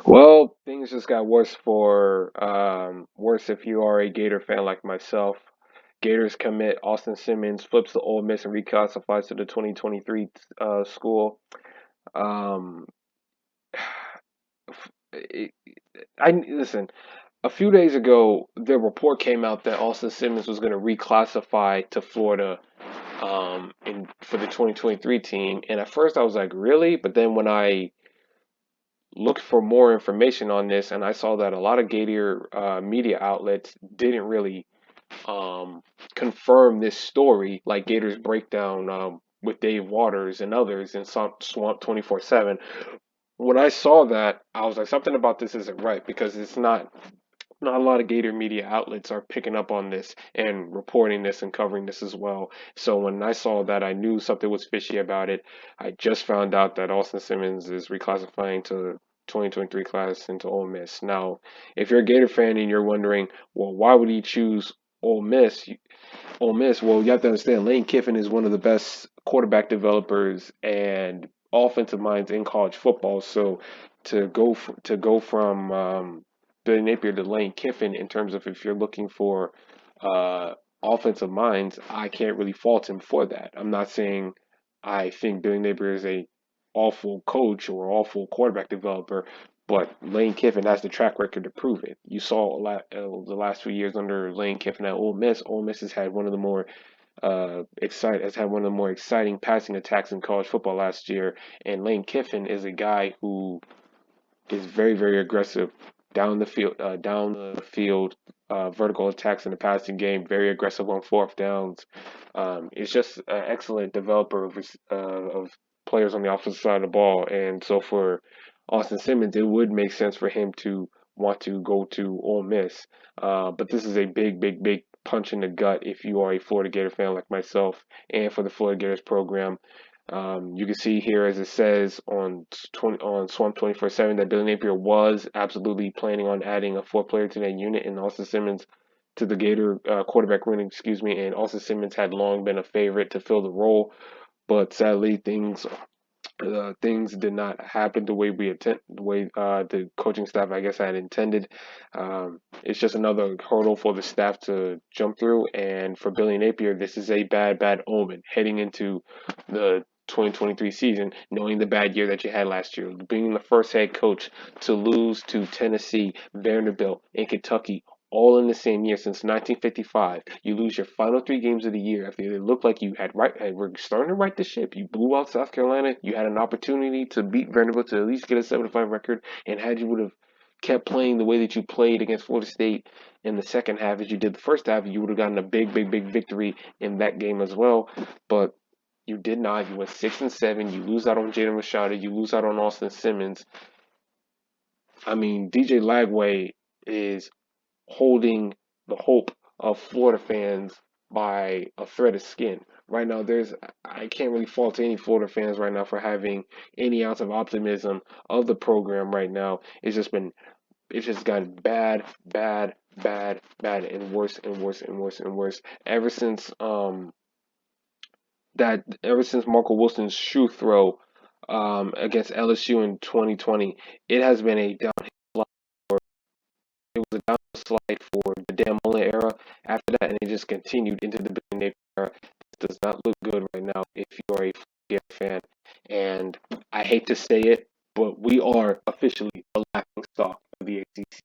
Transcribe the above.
Well, things just got worse if you are a Gator fan like myself. Gators commit Austin Simmons flips to Ole Miss and reclassifies to the 2023 school. Um, it, I listen. A few days ago, the report came out that Austin Simmons was going to reclassify to Florida for the 2023 team. And at first, I was like, really? But then when I looked for more information on this, and I saw that a lot of Gator media outlets didn't really confirm this story, like Gators Breakdown with Dave Waters and others in Swamp 24/7. When I saw that, I was like, something about this isn't right because it's not a lot of Gator media outlets are picking up on this and reporting this and covering this as well. So when I saw that, I knew something was fishy about it. I just found out that Austin Simmons is reclassifying to 2023 class into Ole Miss. Now, if you're a Gator fan and you're wondering, well, why would he choose Ole Miss? Ole Miss, well, you have to understand Lane Kiffin is one of the best quarterback developers and offensive minds in college football. So to go from Billy Napier to Lane Kiffin in terms of if you're looking for uh, offensive minds, I can't really fault him for that. I'm not saying I think Billy Napier is a awful coach or awful quarterback developer, but Lane Kiffin has the track record to prove it. You saw the last few years under Lane Kiffin at Ole Miss. Ole Miss has had one of the more exciting passing attacks in college football last year, and Lane Kiffin is a guy who is very aggressive vertical attacks in the passing game, very aggressive on fourth downs. It's just an excellent developer of players on the offensive side of the ball, and so for Austin Simmons, it would make sense for him to want to go to Ole Miss. But this is a big punch in the gut if you are a Florida Gator fan like myself, and for the Florida Gators program. You can see here, as it says on Swamp 24/7, that Billy Napier was absolutely planning on adding a fourth player to that unit, and Austin Simmons to the Gator quarterback room, excuse me. And Austin Simmons had long been a favorite to fill the role, but sadly things did not happen the way the coaching staff, I guess, had intended. It's just another hurdle for the staff to jump through, and for Billy Napier, this is a bad omen heading into the 2023 season, knowing the bad year that you had last year, being the first head coach to lose to Tennessee, Vanderbilt, and Kentucky all in the same year since 1955. You lose your final three games of the year after it looked like you were starting to right the ship. You blew out South Carolina. You had an opportunity to beat Vanderbilt to at least get a 7-5 record. And had you would have kept playing the way that you played against Florida State in the second half as you did the first half, you would have gotten a big victory in that game as well. But you did not. You went 6-7. You lose out on Jaden Rashada. You lose out on Austin Simmons. I mean, DJ Lagway is holding the hope of Florida fans by a thread of skin. Right now, I can't really fault any Florida fans right now for having any ounce of optimism of the program right now. It's just gotten bad, and worse ever since Marco Wilson's shoe throw against LSU in 2020. It has been a downhill. It was a downhill slide for the Dan Mullen era after that, and it just continued into the Billy Napier era. This does not look good right now if you're a Gator fan. And I hate to say it, but we are officially the laughing stock of the ACC.